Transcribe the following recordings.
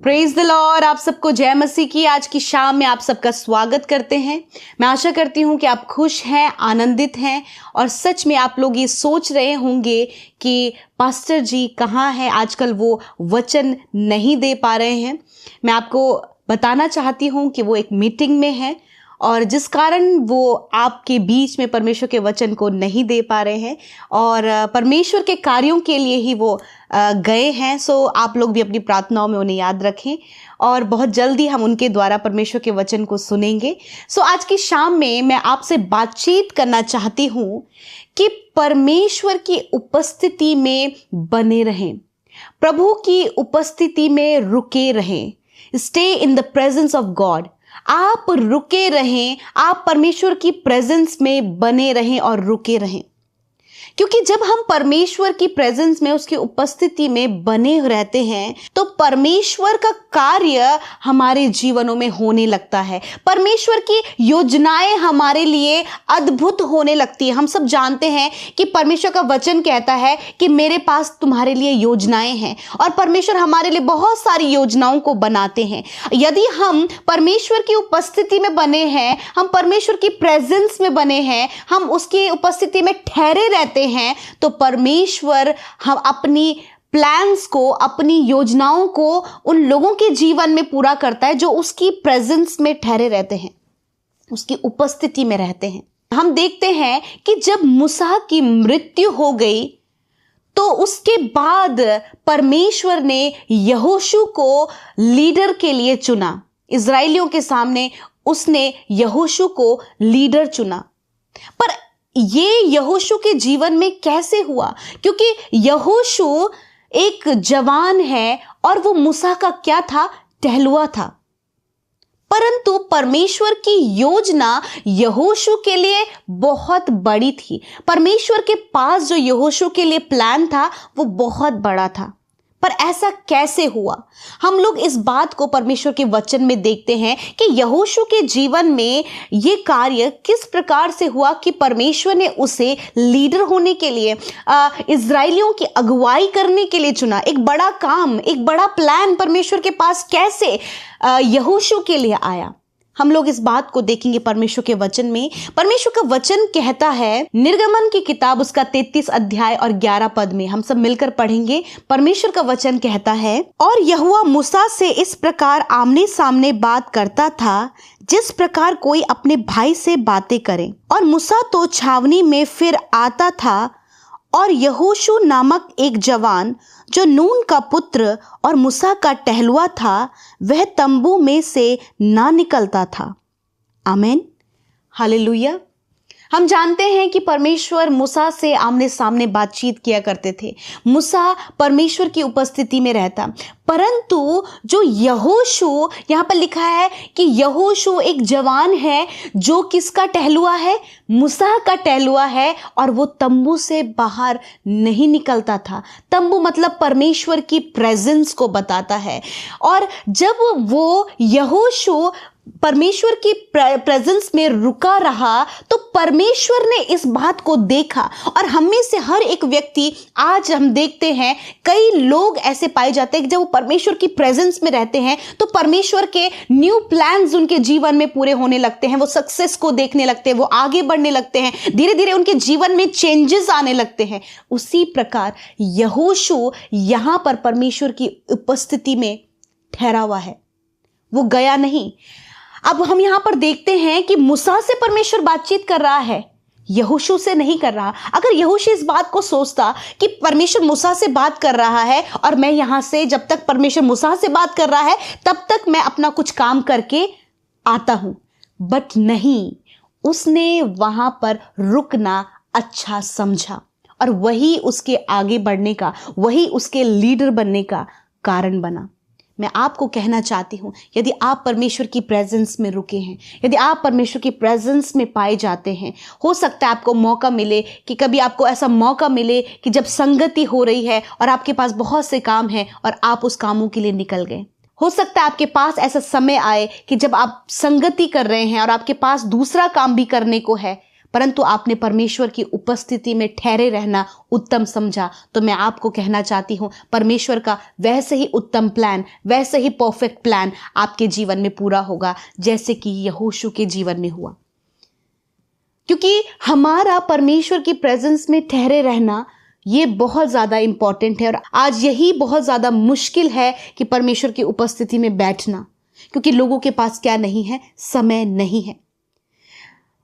Praise the Lord. आप सबको जय मसीह की। आज की शाम में आप सबका स्वागत करते हैं। मैं आशा करती हूँ कि आप खुश हैं, आनंदित हैं और सच में आप लोग ये सोच रहे होंगे कि पास्टर जी कहाँ हैं, आजकल वो वचन नहीं दे पा रहे हैं। मैं आपको बताना चाहती हूँ कि वो एक मीटिंग में है और जिस कारण वो आपके बीच में परमेश्वर के वचन को नहीं दे पा रहे हैं और परमेश्वर के कार्यों के लिए ही वो गए हैं। सो आप लोग भी अपनी प्रार्थनाओं में उन्हें याद रखें और बहुत जल्दी हम उनके द्वारा परमेश्वर के वचन को सुनेंगे। सो आज की शाम में मैं आपसे बातचीत करना चाहती हूँ कि परमेश्वर की उपस्थिति में बने रहें, प्रभु की उपस्थिति में रुके रहें। Stay in the presence of God. आप रुके रहें, आप परमेश्वर की प्रेजेंस में बने रहें और रुके रहें, क्योंकि जब हम परमेश्वर की प्रेजेंस में, उसकी उपस्थिति में बने रहते हैं तो परमेश्वर का कार्य हमारे जीवनों में होने लगता है। परमेश्वर की योजनाएं हमारे लिए अद्भुत होने लगती है। हम सब जानते हैं कि परमेश्वर का वचन कहता है कि मेरे पास तुम्हारे लिए योजनाएं हैं और परमेश्वर हमारे लिए बहुत सारी योजनाओं को बनाते हैं। यदि हम परमेश्वर की उपस्थिति में बने हैं, हम परमेश्वर की प्रेजेंस में बने हैं, हम उसकी उपस्थिति में ठहरे रहते हैं, तो परमेश्वर हम अपनी प्लान्स को, अपनी योजनाओं को उन लोगों के जीवन में पूरा करता है जो उसकी प्रेजेंस में ठहरे रहते हैं, उसकी उपस्थिति में रहते हैं। हम देखते हैं कि जब मूसा की मृत्यु हो गई तो उसके बाद परमेश्वर ने यहोशू को लीडर के लिए चुना। इजराइलियों के सामने उसने यहोशू को लीडर चुना। पर ये यहोशू के जीवन में कैसे हुआ? क्योंकि यहोशू एक जवान है और वो मूसा का क्या था? टहलुआ था। परंतु परमेश्वर की योजना यहोशू के लिए बहुत बड़ी थी। परमेश्वर के पास जो यहोशू के लिए प्लान था वो बहुत बड़ा था। पर ऐसा कैसे हुआ? हम लोग इस बात को परमेश्वर के वचन में देखते हैं कि यहोशू के जीवन में ये कार्य किस प्रकार से हुआ कि परमेश्वर ने उसे लीडर होने के लिए, इजराइलियों की अगुवाई करने के लिए चुना। एक बड़ा काम, एक बड़ा प्लान परमेश्वर के पास कैसे यहोशू के लिए आया, हम लोग इस बात को देखेंगे परमेश्वर के वचन में। परमेश्वर का वचन कहता है, निर्गमन की किताब उसका 33 अध्याय और 11 पद में हम सब मिलकर पढ़ेंगे। परमेश्वर का वचन कहता है, और यहोवा मूसा से इस प्रकार आमने सामने बात करता था जिस प्रकार कोई अपने भाई से बातें करे। और मूसा तो छावनी में फिर आता था और यहोशू नामक एक जवान जो नून का पुत्र और मूसा का टहलुआ था, वह तंबू में से ना निकलता था। आमीन, हालेलुया। हम जानते हैं कि परमेश्वर मूसा से आमने सामने बातचीत किया करते थे। मूसा परमेश्वर की उपस्थिति में रहता, परंतु जो यहोशू, यहाँ पर लिखा है कि यहोशू एक जवान है जो किसका टहलुआ है? मूसा का टहलुआ है और वो तंबू से बाहर नहीं निकलता था। तंबू मतलब परमेश्वर की प्रेजेंस को बताता है। और जब वो यहोशू परमेश्वर की प्रेजेंस में रुका रहा तो परमेश्वर ने इस बात को देखा। और हम में से हर एक व्यक्ति, आज हम देखते हैं कई लोग ऐसे पाए जाते हैं कि जब वो परमेश्वर की प्रेजेंस में रहते हैं तो परमेश्वर के न्यू प्लान्स उनके जीवन में पूरे होने लगते हैं। वो सक्सेस को देखने लगते हैं, वो आगे बढ़ने लगते हैं, धीरे धीरे उनके जीवन में चेंजेस आने लगते हैं। उसी प्रकार यहोशू यहां पर परमेश्वर की उपस्थिति में ठहरा हुआ है, वो गया नहीं। अब हम यहां पर देखते हैं कि मूसा से परमेश्वर बातचीत कर रहा है, यहोशू से नहीं कर रहा। अगर यहोशू इस बात को सोचता कि परमेश्वर मूसा से बात कर रहा है और मैं यहां से, जब तक परमेश्वर मूसा से बात कर रहा है तब तक मैं अपना कुछ काम करके आता हूं, बट नहीं, उसने वहां पर रुकना अच्छा समझा और वही उसके आगे बढ़ने का, वही उसके लीडर बनने का कारण बना। मैं आपको कहना चाहती हूं, यदि आप परमेश्वर की प्रेजेंस में रुके हैं, यदि आप परमेश्वर की प्रेजेंस में पाए जाते हैं, हो सकता है आपको मौका मिले कि कभी आपको ऐसा मौका मिले कि जब संगति हो रही है और आपके पास बहुत से काम हैं और आप उस कामों के लिए निकल गए। हो सकता है आपके पास ऐसा समय आए कि जब आप संगति कर रहे हैं और आपके पास दूसरा काम भी करने को है, परंतु आपने परमेश्वर की उपस्थिति में ठहरे रहना उत्तम समझा, तो मैं आपको कहना चाहती हूँ परमेश्वर का वैसे ही उत्तम प्लान, वैसे ही परफेक्ट प्लान आपके जीवन में पूरा होगा जैसे कि यहोशू के जीवन में हुआ। क्योंकि हमारा परमेश्वर की प्रेजेंस में ठहरे रहना ये बहुत ज़्यादा इंपॉर्टेंट है, और आज यही बहुत ज़्यादा मुश्किल है कि परमेश्वर की उपस्थिति में बैठना, क्योंकि लोगों के पास क्या नहीं है, समय नहीं है।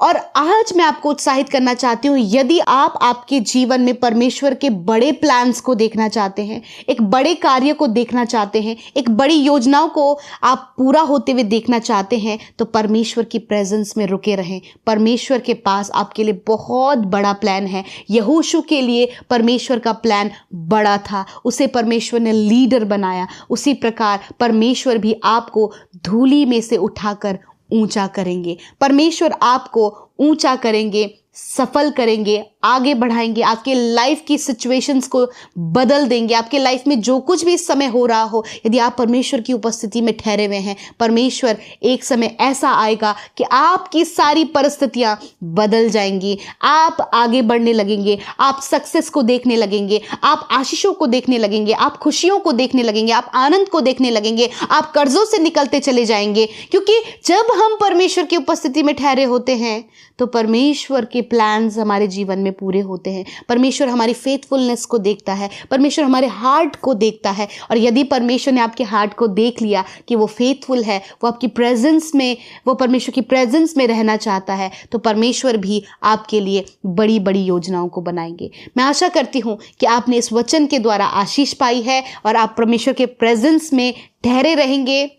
और आज मैं आपको उत्साहित करना चाहती हूँ, यदि आप आपके जीवन में परमेश्वर के बड़े प्लान्स को देखना चाहते हैं, एक बड़े कार्य को देखना चाहते हैं, एक बड़ी योजनाओं को आप पूरा होते हुए देखना चाहते हैं, तो परमेश्वर की प्रेजेंस में रुके रहें। परमेश्वर के पास आपके लिए बहुत बड़ा प्लान है। यहोशू के लिए परमेश्वर का प्लान बड़ा था, उसे परमेश्वर ने लीडर बनाया। उसी प्रकार परमेश्वर भी आपको धूली में से उठाकर ऊंचा करेंगे। परमेश्वर आपको ऊंचा करेंगे, सफल करेंगे, आगे बढ़ाएंगे, आपके लाइफ की सिचुएशंस को बदल देंगे। आपके लाइफ में जो कुछ भी इस समय हो रहा हो, यदि आप परमेश्वर की उपस्थिति में ठहरे हुए हैं, परमेश्वर एक समय ऐसा आएगा कि आपकी सारी परिस्थितियां बदल जाएंगी। आप आगे बढ़ने लगेंगे, आप सक्सेस को देखने लगेंगे, आप आशीषों को देखने लगेंगे, आप खुशियों को देखने लगेंगे, आप आनंद को देखने लगेंगे, आप कर्जों से निकलते चले जाएंगे। क्योंकि जब हम परमेश्वर की उपस्थिति में ठहरे होते हैं तो परमेश्वर के प्लान्स हमारे जीवन में पूरे होते हैं। परमेश्वर हमारी फेथफुलनेस को देखता है, परमेश्वर हमारे हार्ट को देखता है। और यदि परमेश्वर ने आपके हार्ट को देख लिया कि वो फेथफुल है, वो आपकी प्रेजेंस में, वो परमेश्वर की प्रेजेंस में रहना चाहता है, तो परमेश्वर भी आपके लिए बड़ी बड़ी योजनाओं को बनाएंगे। मैं आशा करती हूँ कि आपने इस वचन के द्वारा आशीष पाई है और आप परमेश्वर के प्रेजेंस में ठहरे रहेंगे,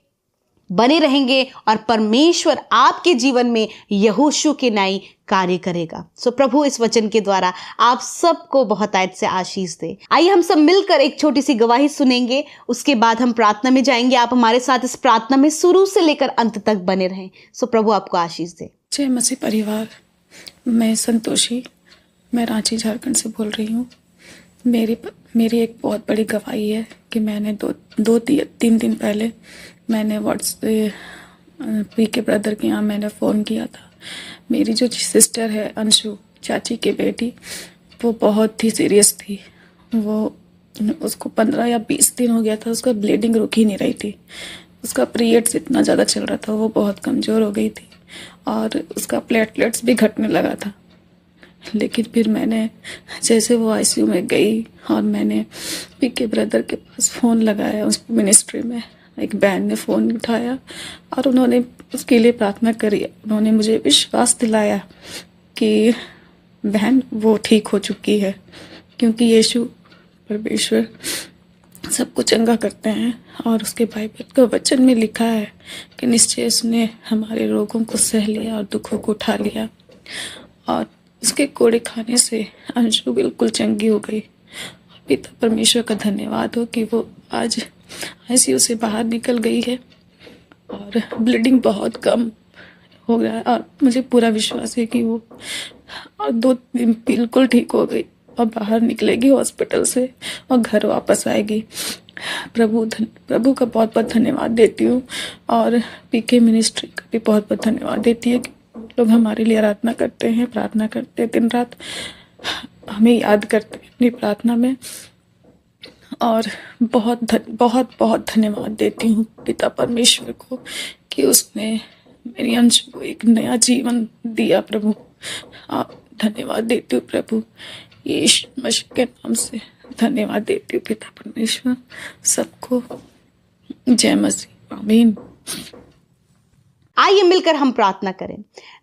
बने रहेंगे, और परमेश्वर आपके जीवन में यहोशू के नाई कार्य करेगा। सो प्रभु इस वचन के द्वारा आप सबको बहुत आयत से आशीष दे। आइए हम सब मिलकर एक छोटी सी गवाही सुनेंगे, उसके बाद हम प्रार्थना में जाएंगे। आप हमारे साथ इस प्रार्थना में शुरू से लेकर अंत तक बने रहें। सो प्रभु आपको आशीष दे। जय मसीह परिवार, मैं संतोषी, मैं रांची झारखंड से बोल रही हूँ। मेरी एक बहुत बड़ी गवाही है कि मैंने तीन दिन पहले मैंने पी के ब्रदर के यहाँ मैंने फ़ोन किया था। मेरी जो सिस्टर है अंशु, चाची की बेटी, वो बहुत ही सीरियस थी। उसको 15 या 20 दिन हो गया था, उसका ब्लीडिंग रुक ही नहीं रही थी। उसका पीरियड्स इतना ज़्यादा चल रहा था, वो बहुत कमज़ोर हो गई थी और उसका प्लेटलेट्स भी घटने लगा था। लेकिन फिर मैंने जैसे वो आईसीयू में गई और मैंने पी के ब्रदर के पास फ़ोन लगाया, उस मिनिस्ट्री में एक बहन ने फ़ोन उठाया और उन्होंने उसके लिए प्रार्थना करी। उन्होंने मुझे विश्वास दिलाया कि बहन वो ठीक हो चुकी है, क्योंकि यीशु परमेश्वर सबको चंगा करते हैं और उसके बाइबल का वचन में लिखा है कि निश्चय उसने हमारे रोगों को सह लिया और दुखों को उठा लिया, और उसके कोड़े खाने से अंशु बिल्कुल चंगी हो गई। पिता परमेश्वर का धन्यवाद हो कि वो आज आईसीयू से बाहर निकल गई है और ब्लीडिंग बहुत कम हो गया है, और मुझे पूरा विश्वास है कि वो 2 दिन बिल्कुल ठीक हो गई और बाहर निकलेगी हॉस्पिटल से और घर वापस आएगी। प्रभु का बहुत बहुत धन्यवाद देती हूँ, और पीके मिनिस्ट्री का भी बहुत बहुत धन्यवाद देती है कि लोग हमारे लिए आराधना करते हैं, प्रार्थना करते हैं, दिन रात हमें याद करते हैं अपनी प्रार्थना में। और बहुत धन्यवाद देती हूँ पिता परमेश्वर को कि उसने मेरी अंशु को एक नया जीवन दिया। प्रभु आप धन्यवाद देती हूँ प्रभु, यीशु मसीह के नाम से धन्यवाद देती हूँ पिता परमेश्वर। सबको जय मसीह, आमीन। आइए मिलकर हम प्रार्थना करें।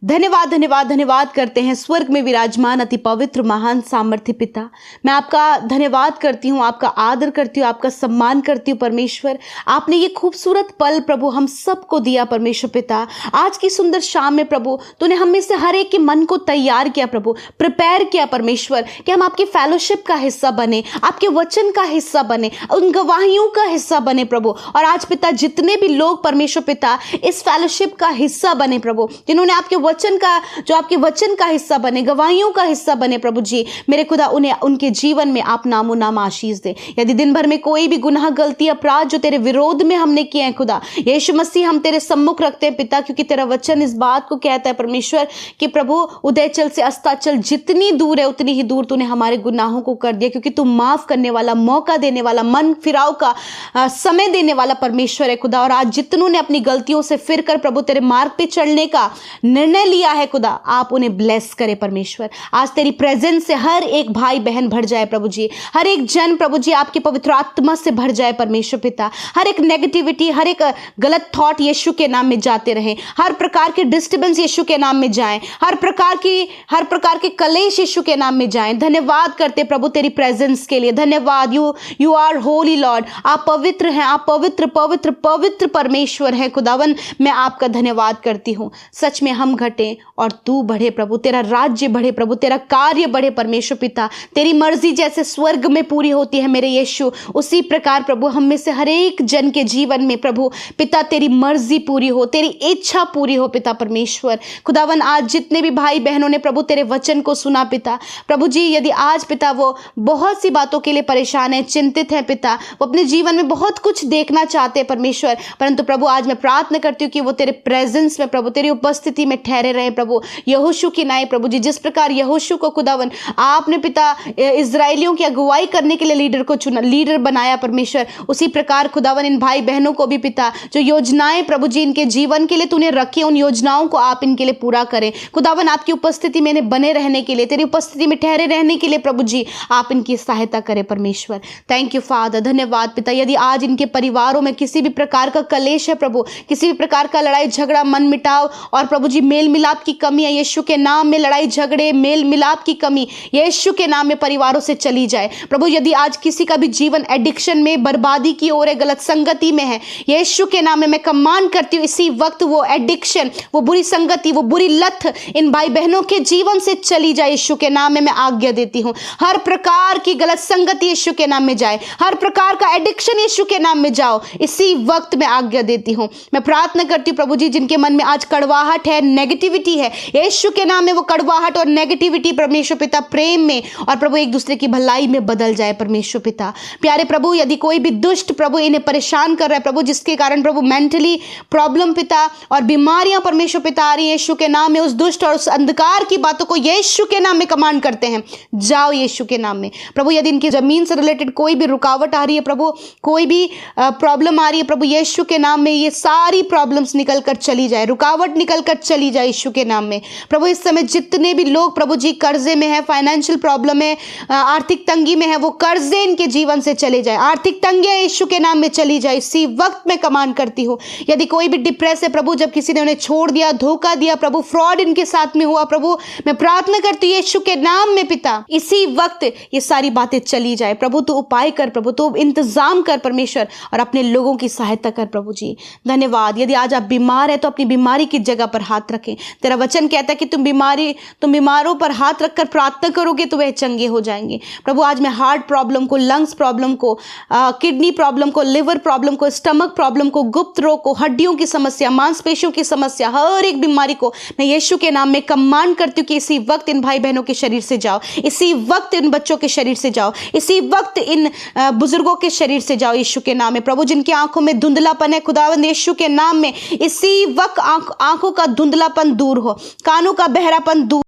धन्यवाद धन्यवाद धन्यवाद करते हैं स्वर्ग में विराजमान अति पवित्र महान सामर्थ्य पिता। मैं आपका धन्यवाद करती हूँ, आपका आदर करती हूँ, आपका सम्मान करती हूँ परमेश्वर। आपने ये खूबसूरत पल प्रभु हम सबको दिया परमेश्वर पिता। आज की सुंदर शाम में प्रभु तूने हम में से हर एक के मन को तैयार किया प्रभु, प्रिपेयर किया परमेश्वर, कि हम आपकी फेलोशिप का हिस्सा बने, आपके वचन का हिस्सा बने, उन गवाहियों का हिस्सा बने प्रभु। और आज पिता जितने भी लोग परमेश्वर पिता इस फेलोशिप का हिस्सा बने प्रभु, जिन्होंने आपके वचन का, जो आपके वचन का हिस्सा बने, गवाहियों का हिस्सा बने प्रभु जी। मेरे खुदा उन्हें उनके जीवन में आप नामो नाम आशीष दे। यदि दिन भर में कोई भी गुनाह, गलती, अपराध जो तेरे विरोध में हमने किए हैं खुदा, यीशु मसीह हम तेरे सम्मुख रखते हैं पिता, क्योंकि तेरा वचन इस बात को कहता है परमेश्वर कि प्रभु उदयचल से अस्ताचल जितनी दूर है उतनी ही दूर तूने हमारे गुनाहों को कर दिया, क्योंकि तू माफ करने वाला, मौका देने वाला, मन फिराव का समय देने वाला परमेश्वर है खुदा। और आज जितनों ने अपनी गलतियों से फिर कर प्रभु तेरे मार्ग पे चढ़ने का निर्णय लिया है खुदा, आप उन्हें ब्लेस करे परमेश्वर। आज तेरी प्रेजेंस से हर एक भाई बहन भर जाए प्रभु जी, हर एक जन प्रभु जी आपके पवित्र आत्मा से भर जाए परमेश्वर पिता। हर एक नेगेटिविटी, हर एक गलत थॉट यीशु के नाम में जाते रहे, हर प्रकार के डिस्टर्बेंस यीशु के नाम में जाएं, हर प्रकार के कलेश यीशु के नाम में जाएं। धन्यवाद करते प्रभु तेरी प्रेजेंस के लिए, धन्यवाद। यू आर होली लॉर्ड, आप पवित्र हैं, आप पवित्र पवित्र पवित्र परमेश्वर हैं खुदावन। मैं आपका धन्यवाद करती हूँ। सच में हम घटे और तू बढ़े प्रभु, तेरा राज्य बढ़े प्रभु, तेरा कार्य बढ़े परमेश्वर पिता। तेरी मर्जी जैसे स्वर्ग में पूरी होती है मेरे यीशु, उसी प्रकार प्रभु हम में से हर एक जन के जीवन में प्रभु पिता तेरी मर्जी पूरी हो, तेरी इच्छा पूरी हो पिता परमेश्वर खुदावन। आज जितने भी भाई बहनों ने प्रभु तेरे वचन को सुना पिता, प्रभु जी यदि आज पिता वो बहुत सी बातों के लिए परेशान है, चिंतित है पिता, वो अपने जीवन में बहुत कुछ देखना चाहते हैं परमेश्वर, परंतु प्रभु आज मैं प्रार्थना करती हूँ कि वो तेरे प्रेजेंस में प्रभु, तेरी उपस्थिति में ठहरे रहे प्रभु। यहोशू की नाई प्रभु जी, जिस प्रकार यहोशू को खुदावन आपने पिता इजरायलियों की अगुवाई करने के लिए लीडर को चुना, लीडर बनाया परमेश्वर, उसी प्रकार खुदावन इन भाई बहनों को भी पिता, जो योजनाएं प्रभु जी इनके जीवन के लिए तूने रखी, उन योजनाओं को आप इनके लिए पूरा करें खुदावन। आपकी उपस्थिति में बने रहने के लिए, तेरी उपस्थिति में ठहरे रहने के लिए प्रभु जी आप इनकी सहायता करें परमेश्वर। थैंक यू फादर, धन्यवाद पिता। यदि आज इनके परिवारों में किसी भी प्रकार का कलेश है प्रभु, किसी भी प्रकार का लड़ाई झगड़ा, मन मिटाव और प्रभु जी मेल मिलाप की कमी है, यीशु के नाम में लड़ाई झगड़े, मेल मिलाप की कमी यीशु के नाम में परिवारों से चली जाए प्रभु। यदि आज किसी का भी जीवन एडिक्शन में, बर्बादी की ओर है, गलत संगति में है, यीशु के नाम में मैं कमांड करती हूँ इसी वक्त वो एडिक्शन, वो बुरी संगति, वो बुरी लत इन भाई बहनों के जीवन से चली जाए यीशु के नाम में मैं आज्ञा देती हूँ। हर प्रकार की गलत संगति यीशु के नाम में जाए, हर प्रकार का एडिक्शन यीशु के नाम में जाओ, इसी वक्त मैं आज्ञा देती हूँ। मैं प्रार्थना करती हूँ प्रभु जी जिनके मन में आज कड़वाहट है, नेगेटिविटी है, यीशु के नाम में वो कड़वाहट और नेगेटिविटी परमेश्वर पिता प्रेम में और प्रभु एक दूसरे की भलाई में बदल जाए परमेश्वर पिता। प्यारे प्रभु यदि कोई भी दुष्ट प्रभु इन्हें परेशान कर रहा है प्रभु, जिसके कारण प्रभु मेंटली प्रॉब्लम पिता और बीमारियां परमेश्वर पिता आ रही है यीशु के नाम में, उस दुष्ट और उस अंधकार की बातों को यीशु के नाम में कमांड करते हैं, जाओ यीशु के नाम में प्रभु। यदि इनकी जमीन से रिलेटेड कोई भी रुकावट आ रही है प्रभु, कोई भी प्रॉब्लम आ रही है प्रभु, यीशु के नाम में ये सारी प्रॉब्लम्स निकल कर चली जाए, रुकावट निकल कर चली जाए यीशु के नाम में प्रभु। इस समय जितने भी लोग प्रभु जी कर्जे में है, फाइनेंशियल प्रॉब्लम है, आर्थिक तंगी में है, वो कर्जे इनके जीवन से चले जाए, आर्थिक तंगियां यीशु के नाम में चली जाए, इसी वक्त मैं कमांड करती हूँ। यदि कोई भी डिप्रेस है प्रभु, जब किसी ने उन्हें छोड़ दिया, धोखा दिया प्रभु, फ्रॉड इनके साथ में हुआ प्रभु, मैं प्रार्थना करती हूँ यीशु के नाम में पिता, इसी वक्त ये सारी बातें चली जाए प्रभु। तू उपाय कर प्रभु, तू इंतजाम कर परमेश्वर और अपने लोगों की सहायता कर प्रभु जी। धन्यवाद। यदि आज आप बीमार है तो अपनी बीमारी की जगह पर हाथ रखें। तेरा वचन कहता है कि तुम बीमारों पर हाथ रखकर प्रार्थना करोगे तो वह चंगे हो जाएंगे प्रभु। आज मैं हार्ट प्रॉब्लम को, लंग्स प्रॉब्लम को, किडनी प्रॉब्लम को, लिवर प्रॉब्लम को, स्टमक प्रॉब्लम को, गुप्त रोग को, हड्डियों की समस्या, मांसपेशियों की समस्या, हर एक बीमारी को मैं यीशु के नाम में कमांड करती हूँ कि इसी वक्त इन भाई बहनों के शरीर से जाओ, इसी वक्त इन बच्चों के शरीर से जाओ, इसी वक्त इन बुजुर्गों के शरीर से जाओ यीशु के नाम में प्रभु। जिनकी आंखों में धुंधलापन है खुदावंद यीशु के नाम में इसी वक्त आंखों का धुंधलापन दूर हो, कानों का बहरापन दूर